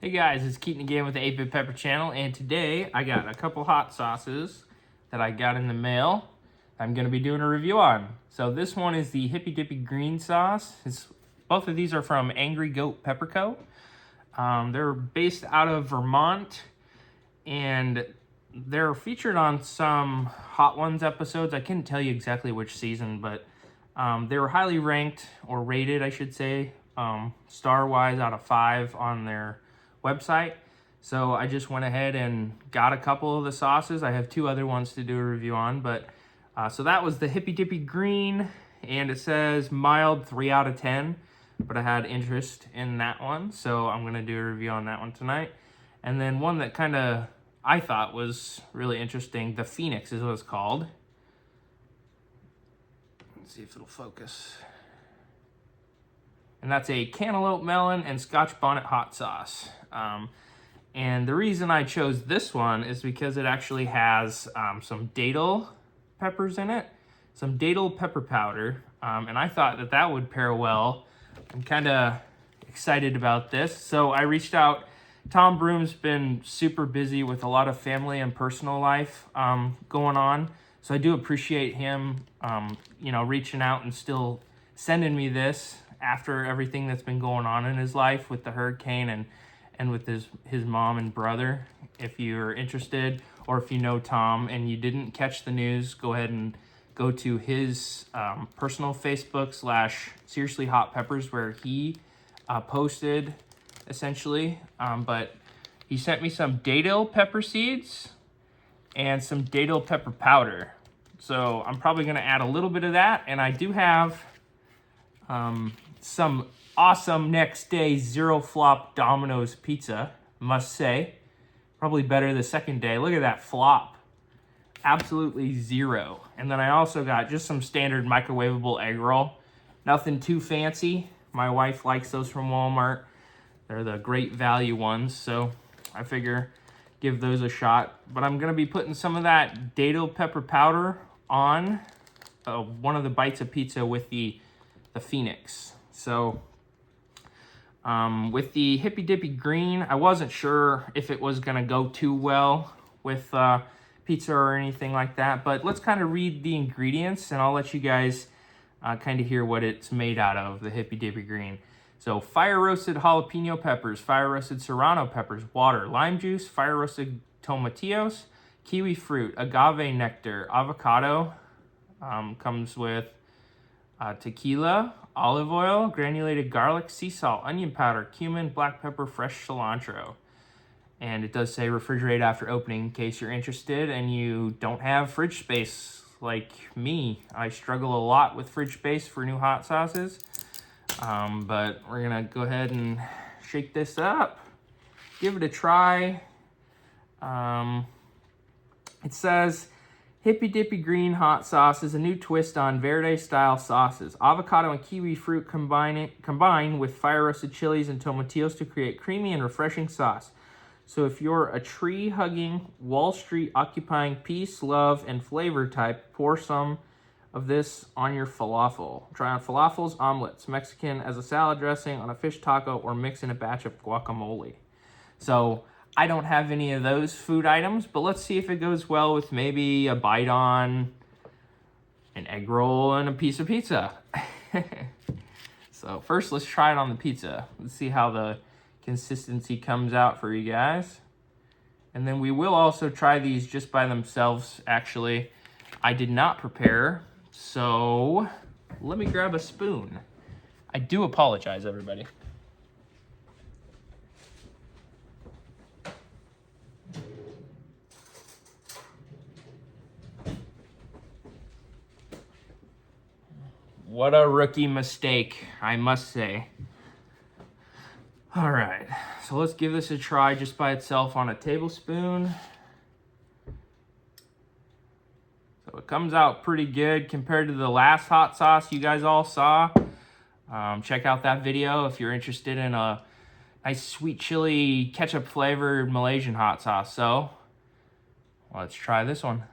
Hey guys, it's Keaton again with the 8-Bit Pepper channel, and today I got a couple hot sauces that I got in the mail I'm going to be doing a review on. So this one is the Hippy Dippy green sauce. Both of these are from Angry Goat Pepper Co. They're based out of Vermont, and they're featured on some Hot Ones episodes. I couldn't tell you exactly which season, but they were highly ranked, or rated I should say, star-wise out of 5 on their website. So I just went ahead and got a couple of the sauces. I have 2 other ones to do a review on, but so that was the Hippy Dippy green, and it says mild 3 out of 10, but I had interest in that one, so I'm gonna do a review on that one tonight. And then one that kind of I thought was really interesting, the Phoenix is what it's called. Let's see if it'll focus. And that's a cantaloupe melon and Scotch bonnet hot sauce. And the reason I chose this one is because it actually has some datil peppers in it, some datil pepper powder, and I thought that that would pair well. I'm kind of excited about this. So I reached out. Tom Broom's been super busy with a lot of family and personal life going on. So I do appreciate him, reaching out and still sending me this after everything that's been going on in his life with the hurricane and with his mom and brother. If you're interested, or if you know Tom and you didn't catch the news, go ahead and go to his personal Facebook / Seriously Hot Peppers, where he posted essentially. But he sent me some datil pepper seeds and some datil pepper powder. So I'm probably gonna add a little bit of that, and I do have some awesome next day zero flop Domino's pizza, must say. Probably better the second day. Look at that flop. Absolutely zero. And then I also got just some standard microwavable egg roll. Nothing too fancy. My wife likes those from Walmart. They're the great value ones, so I figure give those a shot. But I'm gonna be putting some of that datil pepper powder on one of the bites of pizza with the Phoenix. So with the Hippy Dippy green, I wasn't sure if it was gonna go too well with pizza or anything like that, but let's kind of read the ingredients and I'll let you guys kind of hear what it's made out of, the Hippy Dippy green. So fire roasted jalapeno peppers, fire roasted serrano peppers, water, lime juice, fire roasted tomatillos, kiwi fruit, agave nectar, avocado, comes with tequila, olive oil, granulated garlic, sea salt, onion powder, cumin, black pepper, fresh cilantro. And it does say refrigerate after opening in case you're interested and you don't have fridge space like me. I struggle a lot with fridge space for new hot sauces. But we're gonna go ahead and shake this up, give it a try. It says Hippy Dippy green hot sauce is a new twist on Verde style sauces. Avocado and kiwi fruit combine with fire roasted chilies and tomatillos to create creamy and refreshing sauce. So if you're a tree-hugging, Wall Street occupying peace, love, and flavor type, pour some of this on your falafel. Try on falafels, omelets, Mexican as a salad dressing, on a fish taco, or mix in a batch of guacamole. So I don't have any of those food items, but let's see if it goes well with maybe a bite on an egg roll and a piece of pizza. So first, let's try it on the pizza. Let's see how the consistency comes out for you guys. And then we will also try these just by themselves, actually. I did not prepare, so let me grab a spoon. I do apologize, everybody. What a rookie mistake, I must say. All right, so let's give this a try just by itself on a tablespoon. So it comes out pretty good compared to the last hot sauce you guys all saw. Check out that video if you're interested in a nice sweet chili ketchup flavored Malaysian hot sauce. So let's try this one.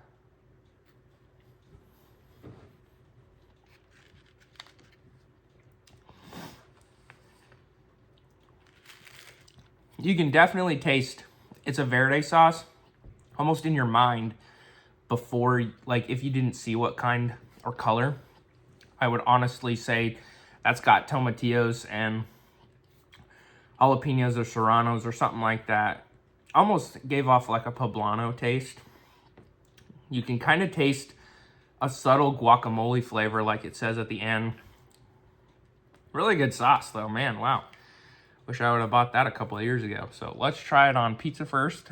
You can definitely taste it's a verde sauce almost in your mind before, like if you didn't see what kind or color. I would honestly say that's got tomatillos and jalapenos or serranos or something like that. Almost gave off like a poblano taste. You can kind of taste a subtle guacamole flavor like it says at the end. Really good sauce though, man, wow. Wish I would have bought that a couple of years ago. So let's try it on pizza first.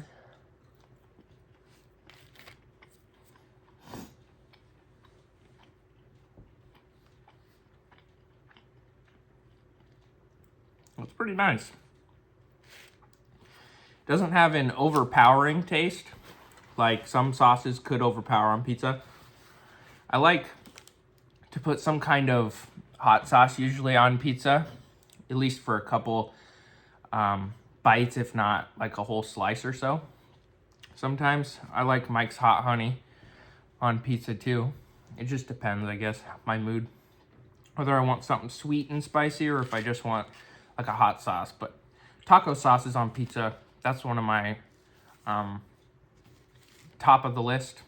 It's pretty nice. Doesn't have an overpowering taste like some sauces could overpower on pizza. I like to put some kind of hot sauce usually on pizza, at least for a couple bites, if not like a whole slice or so. Sometimes I like Mike's Hot Honey on pizza too. It just depends, I guess, my mood. Whether I want something sweet and spicy or if I just want like a hot sauce. But taco sauces on pizza, that's one of my top of the list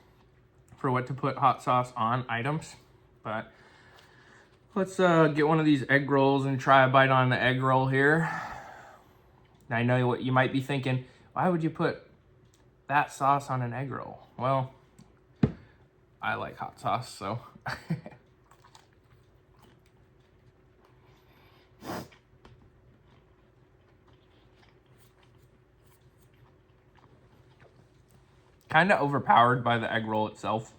for what to put hot sauce on items. But let's get one of these egg rolls and try a bite on the egg roll here. I know what you might be thinking, why would you put that sauce on an egg roll? Well, I like hot sauce, so. Kind of overpowered by the egg roll itself.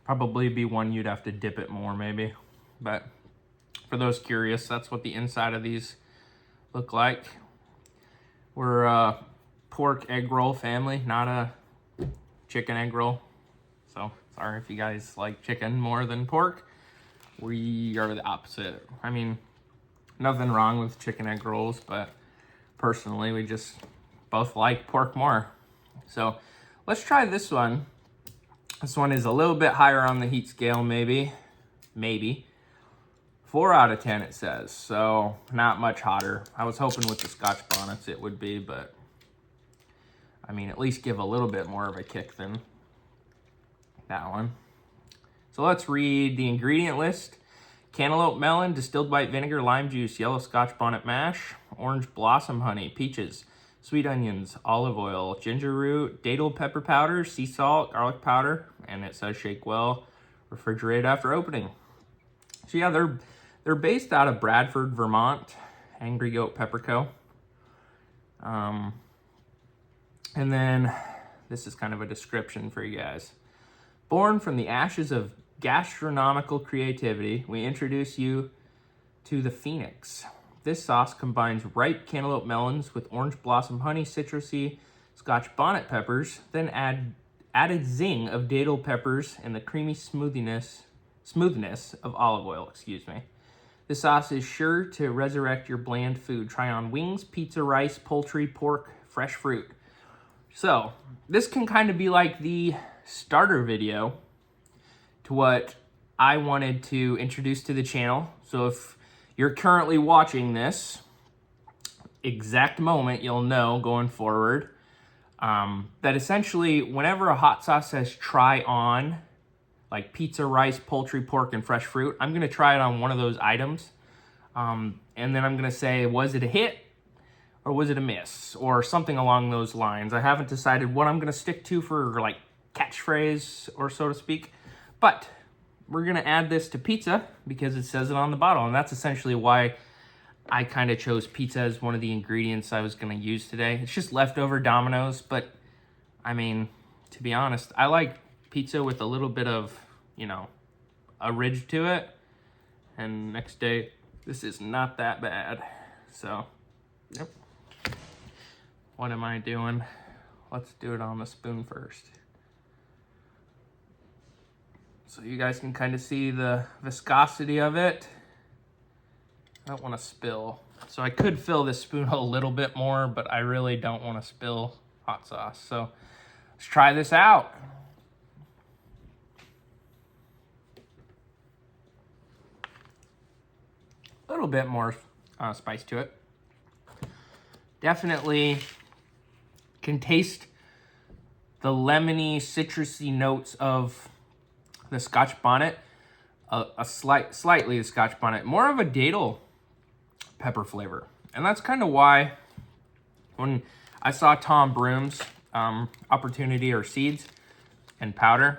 Probably be one you'd have to dip it more maybe. But for those curious, that's what the inside of these look like. We're a pork egg roll family, not a chicken egg roll. So sorry if you guys like chicken more than pork. We are the opposite. I mean, nothing wrong with chicken egg rolls, but personally we just both like pork more. So let's try this one. This one is a little bit higher on the heat scale, maybe. 4 out of 10 it says, so not much hotter. I was hoping with the Scotch bonnets it would be, but I mean, at least give a little bit more of a kick than that one. So let's read the ingredient list. Cantaloupe melon, distilled white vinegar, lime juice, yellow Scotch bonnet mash, orange blossom honey, peaches, sweet onions, olive oil, ginger root, datil pepper powder, sea salt, garlic powder, and it says shake well, refrigerate after opening. So yeah, they're based out of Bradford, Vermont, Angry Goat Pepper Co. And then this is kind of a description for you guys. Born from the ashes of gastronomical creativity, we introduce you to the Phoenix. This sauce combines ripe cantaloupe melons with orange blossom honey, citrusy Scotch bonnet peppers, then added zing of datil peppers and the creamy smoothness of olive oil, excuse me. This sauce is sure to resurrect your bland food. Try on wings, pizza, rice, poultry, pork, fresh fruit. So this can kind of be like the starter video to what I wanted to introduce to the channel. So if you're currently watching this exact moment, you'll know going forward that essentially whenever a hot sauce says try on, like pizza, rice, poultry, pork, and fresh fruit, I'm gonna try it on one of those items. And then I'm gonna say, was it a hit or was it a miss? Or something along those lines. I haven't decided what I'm gonna stick to for like catchphrase or so to speak, but we're gonna add this to pizza because it says it on the bottle. And that's essentially why I kind of chose pizza as one of the ingredients I was gonna use today. It's just leftover Domino's, but I mean, to be honest, I like pizza with a little bit of, you know, a ridge to it. And next day, this is not that bad. So, yep. What am I doing? Let's do it on the spoon first. So you guys can kind of see the viscosity of it. I don't want to spill. So I could fill this spoon a little bit more, but I really don't want to spill hot sauce. So let's try this out. A little bit more spice to it. Definitely can taste the lemony, citrusy notes of the Scotch bonnet. Slightly the Scotch bonnet. More of a datil pepper flavor. And that's kind of why when I saw Tom Broom's opportunity or seeds and powder,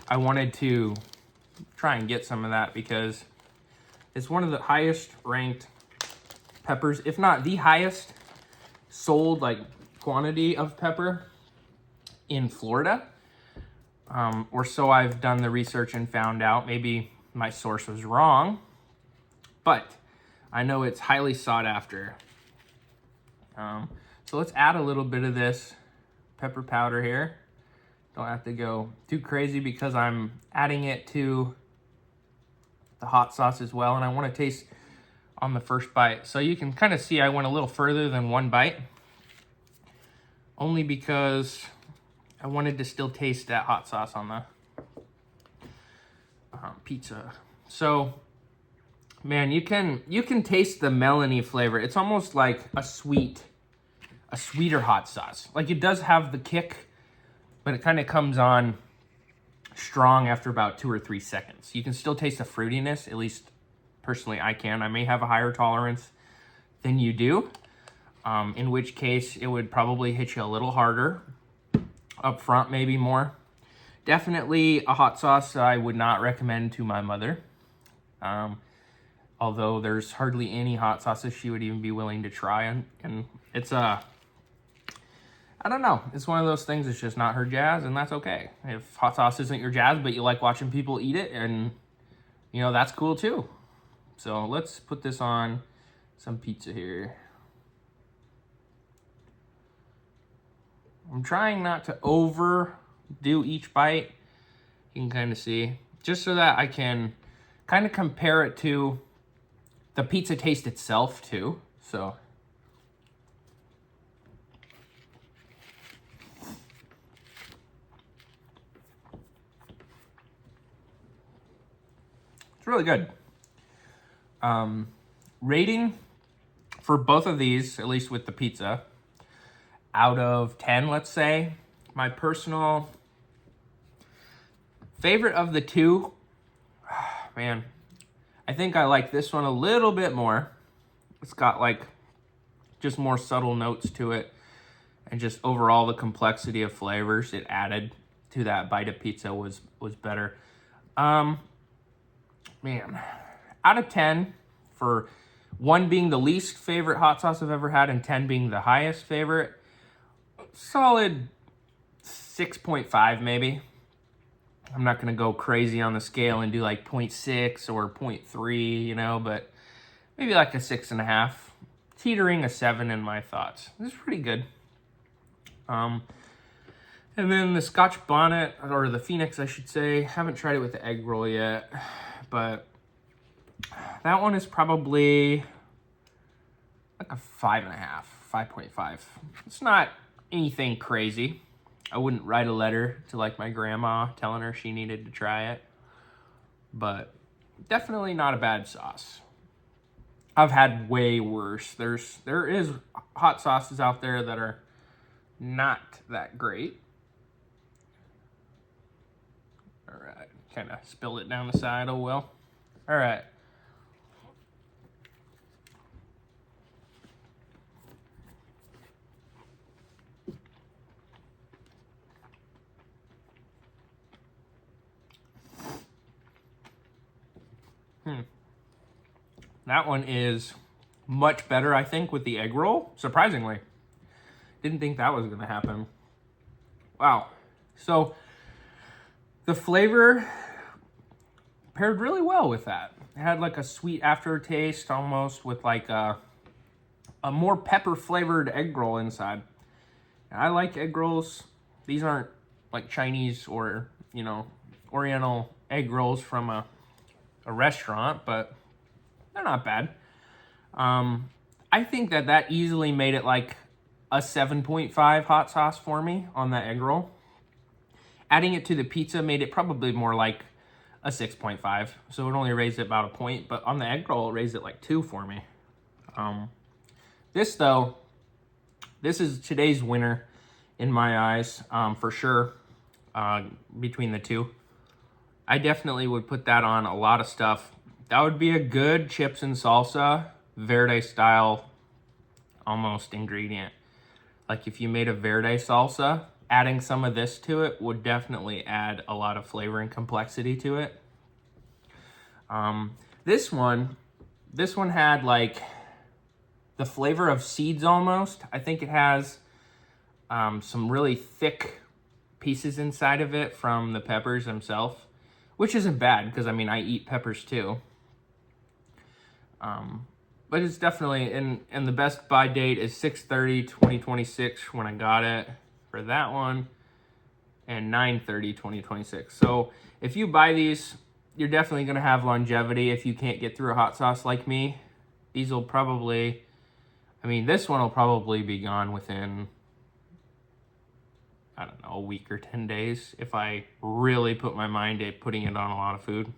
I wanted to try and get some of that because it's one of the highest ranked peppers, if not the highest sold like quantity of pepper in Florida. Or so I've done the research and found out. Maybe my source was wrong, but I know it's highly sought after. So let's add a little bit of this pepper powder here. Don't have to go too crazy because I'm adding it to the hot sauce as well, and I want to taste on the first bite. So you can kind of see I went a little further than one bite, only because I wanted to still taste that hot sauce on the pizza. So, man, you can taste the melony flavor. It's almost like a sweeter hot sauce. Like it does have the kick, but it kind of comes on strong after about 2 or 3 seconds. You can still taste the fruitiness, at least personally I can. I may have a higher tolerance than you do, in which case it would probably hit you a little harder up front, maybe more. Definitely a hot sauce I would not recommend to my mother. Although there's hardly any hot sauces she would even be willing to try. And it's I don't know. It's one of those things that's just not her jazz, and that's okay. If hot sauce isn't your jazz, but you like watching people eat it, and you know, that's cool too. So let's put this on some pizza here. I'm trying not to overdo each bite. You can kind of see, just so that I can kind of compare it to the pizza taste itself too. So it's really good. Rating for both of these, at least with the pizza, out of 10, let's say. My personal favorite of the two, man, I think I like this one a little bit more. It's got like just more subtle notes to it, and just overall the complexity of flavors it added to that bite of pizza was better. Man, out of 10, for 1 being the least favorite hot sauce I've ever had and 10 being the highest favorite, solid 6.5 maybe. I'm not going to go crazy on the scale and do like 0.6 or 0.3, you know, but maybe like a 6.5, teetering a 7 in my thoughts. This is pretty good. And then the Scotch bonnet, or the Phoenix, I should say. Haven't tried it with the egg roll yet, but that one is probably like a 5.5, 5.5. It's not anything crazy. I wouldn't write a letter to like my grandma telling her she needed to try it, but definitely not a bad sauce. I've had way worse. There is hot sauces out there that are not that great. All right, kind of spilled it down the side. Oh well. All right. That one is much better, I think, with the egg roll. Surprisingly. Didn't think that was going to happen. Wow. So, the flavor paired really well with that. It had like a sweet aftertaste almost with like a more pepper flavored egg roll inside. And I like egg rolls. These aren't like Chinese or, you know, Oriental egg rolls from a restaurant, but they're not bad. I think that easily made it like a 7.5 hot sauce for me on that egg roll. Adding it to the pizza made it probably more like a 6.5. So it only raised it about a point, but on the egg roll, it raised it like 2 for me. This though, This is today's winner in my eyes, for sure, between the two. I definitely would put that on a lot of stuff. That would be a good chips and salsa, verde style, almost ingredient. Like if you made a verde salsa, adding some of this to it would definitely add a lot of flavor and complexity to it. This one had like the flavor of seeds almost. I think it has some really thick pieces inside of it from the peppers themselves, which isn't bad because I mean I eat peppers too. But it's definitely, and the best buy date is 6/30/2026 when I got it for that one, and 9/30/2026. So if you buy these, you're definitely going to have longevity if you can't get through a hot sauce like me. These will probably, I mean, this one will probably be gone within, I don't know, a week or 10 days if I really put my mind at putting it on a lot of food.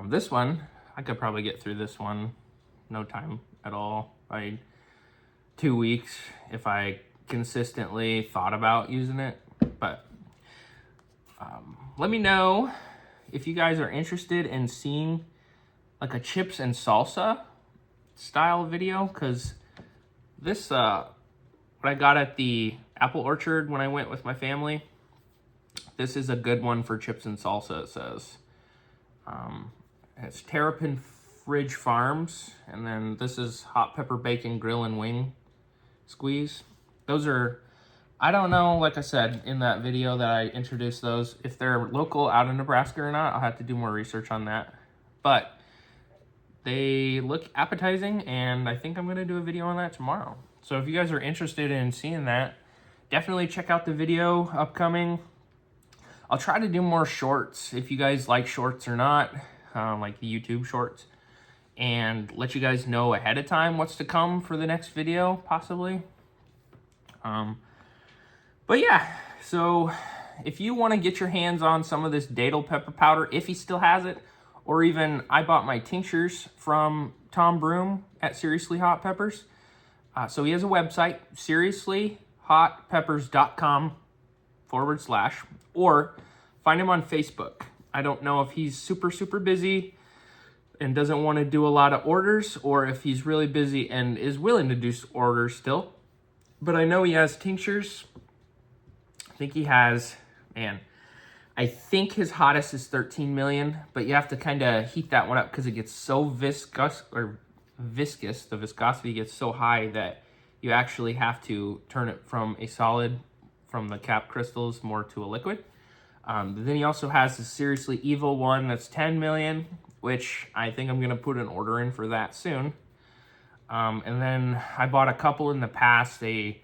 This one, I could probably get through this one no time at all. 2 weeks if I consistently thought about using it. But let me know if you guys are interested in seeing like a chips and salsa style video, because this what I got at the apple orchard when I went with my family, this is a good one for chips and salsa, it says. It's Terrapin Fridge Farms, and then this is hot pepper bacon grill and wing squeeze. Those are, I don't know, like I said in that video that I introduced those, if they're local out of Nebraska or not. I'll have to do more research on that. But they look appetizing, and I think I'm going to do a video on that tomorrow. So if you guys are interested in seeing that, definitely check out the video upcoming. I'll try to do more shorts if you guys like shorts or not, like the YouTube shorts, and let you guys know ahead of time what's to come for the next video, possibly. But yeah, so if you want to get your hands on some of this datil pepper powder, if he still has it, or even I bought my tinctures from Tom Broom at Seriously Hot Peppers. So he has a website, seriouslyhotpeppers.com/, or find him on Facebook. I don't know if he's super busy and doesn't want to do a lot of orders, or if he's really busy and is willing to do orders still. But I know he has tinctures. I think he has, man, I think his hottest is 13 million, but you have to kind of heat that one up because it gets so viscous, the viscosity gets so high that you actually have to turn it from a solid, from the cap crystals, more to a liquid. Then he also has the Seriously Evil one that's 10 million, which I think I'm going to put an order in for that soon. And then I bought a couple in the past, a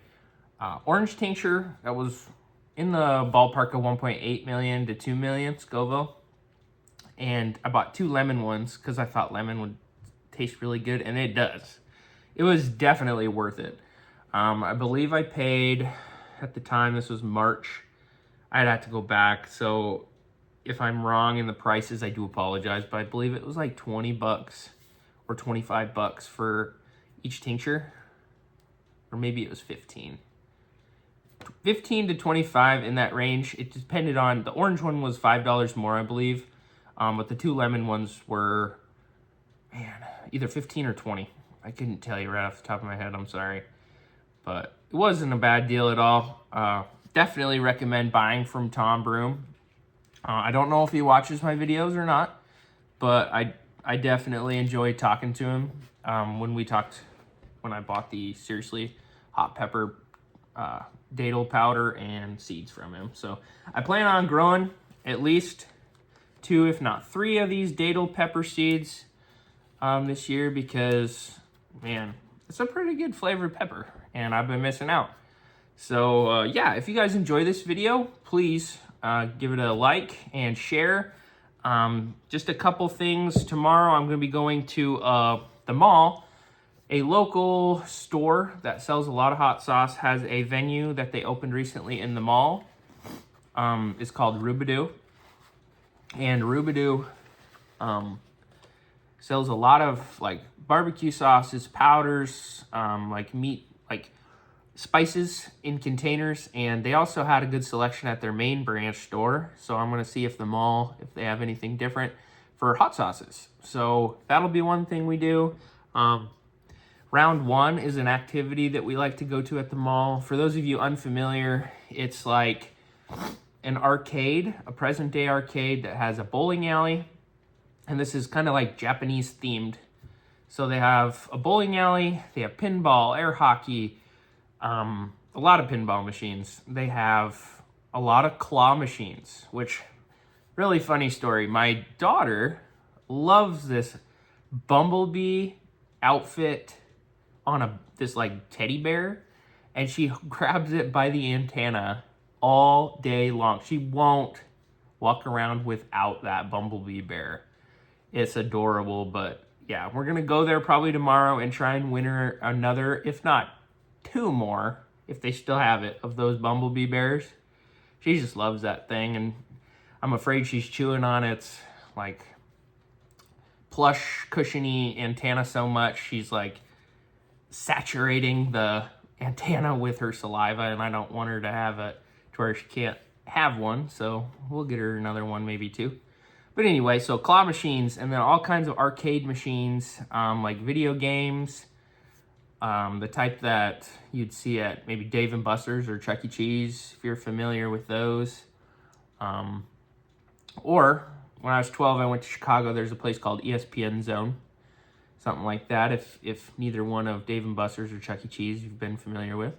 orange tincture that was in the ballpark of 1.8 million to 2 million Scoville. And I bought 2 lemon ones because I thought lemon would taste really good, and it does. It was definitely worth it. I believe I paid, at the time, this was March, I'd have to go back, so if I'm wrong in the prices, I do apologize, but I believe it was like 20 bucks or 25 bucks for each tincture, or maybe it was 15 to 25, in that range. It depended on, the orange one was $5 more, I believe, but the 2 lemon ones were, man, either 15 or 20. I couldn't tell you right off the top of my head, I'm sorry, but it wasn't a bad deal at all. Definitely recommend buying from Tom Broom. I don't know if he watches my videos or not, but I definitely enjoy talking to him. When I bought the Seriously Hot Pepper datil powder and seeds from him. So I plan on growing at least 2, if not 3 of these datil pepper seeds this year, because, man, it's a pretty good flavored pepper, and I've been missing out. So yeah, if you guys enjoy this video, please give it a like and share. Just a couple things. Tomorrow I'm going to be going to the mall. A local store that sells a lot of hot sauce has a venue that they opened recently in the mall. It's called Rubidoo. And Rubidoo sells a lot of like barbecue sauces, powders, like meat like spices in containers, and they also had a good selection at their main branch store. So I'm gonna see if the mall, if they have anything different for hot sauces. So that'll be one thing we do. Round one is an activity that we like to go to at the mall. For those of you unfamiliar, it's like an arcade, a present day arcade that has a bowling alley. And this is kind of like Japanese themed. So they have a bowling alley, they have pinball, air hockey, a lot of pinball machines. They have a lot of claw machines, which, really funny story. My daughter loves this bumblebee outfit on this like teddy bear, and she grabs it by the antenna all day long. She won't walk around without that bumblebee bear. It's adorable, but yeah, we're gonna go there probably tomorrow and try and win her another, if not two more, if they still have it, of those bumblebee bears. She just loves that thing, and I'm afraid she's chewing on its like plush, cushiony antenna so much, she's like saturating the antenna with her saliva, and I don't want her to have it to where she can't have one, so we'll get her another one, maybe two. But anyway, so claw machines, and then all kinds of arcade machines, like video games, the type that you'd see at maybe Dave & Buster's or Chuck E. Cheese, if you're familiar with those. Or when I was 12, I went to Chicago. There's a place called ESPN Zone, something like that, if neither one of Dave & Buster's or Chuck E. Cheese you've been familiar with.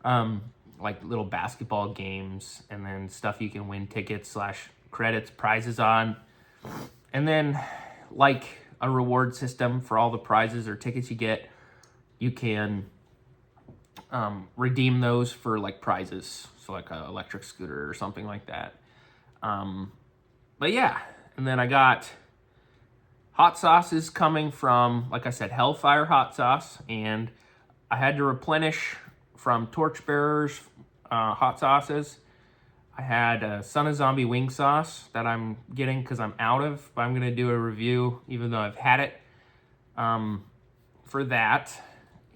Like little basketball games, and then stuff you can win tickets / credits, prizes on. And then like a reward system for all the prizes or tickets you get, you can redeem those for like prizes. So like an electric scooter or something like that. But yeah, and then I got hot sauces coming from, like I said, Hellfire hot sauce, and I had to replenish from Torchbearer's hot sauces. I had Son of Zombie wing sauce that I'm getting because I'm out of, but I'm going to do a review even though I've had it for that,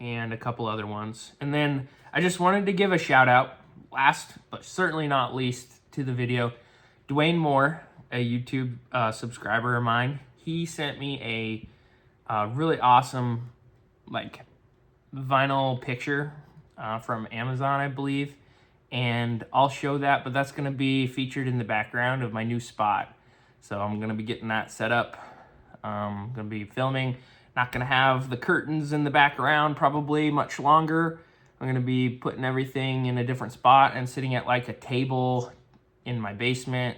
and a couple other ones. And then I just wanted to give a shout out, last but certainly not least, to the video. Dwayne Moore, a YouTube subscriber of mine, he sent me a really awesome like vinyl picture from Amazon, I believe. And I'll show that, but that's going to be featured in the background of my new spot. So I'm going to be getting that set up. I'm going to be filming. Not going to have the curtains in the background probably much longer. I'm going to be putting everything in a different spot and sitting at like a table in my basement.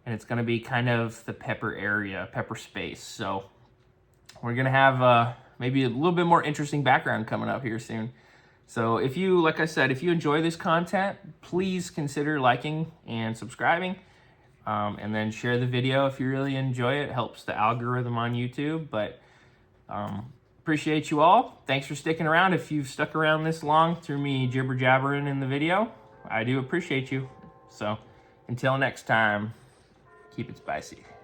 And it's going to be kind of the pepper area, pepper space. So we're going to have maybe a little bit more interesting background coming up here soon. So if you, like I said, if you enjoy this content, please consider liking and subscribing. And then share the video if you really enjoy it. It helps the algorithm on YouTube. But appreciate you all. Thanks for sticking around. If you've stuck around this long through me jibber jabbering in the video, I do appreciate you. So until next time, keep it spicy.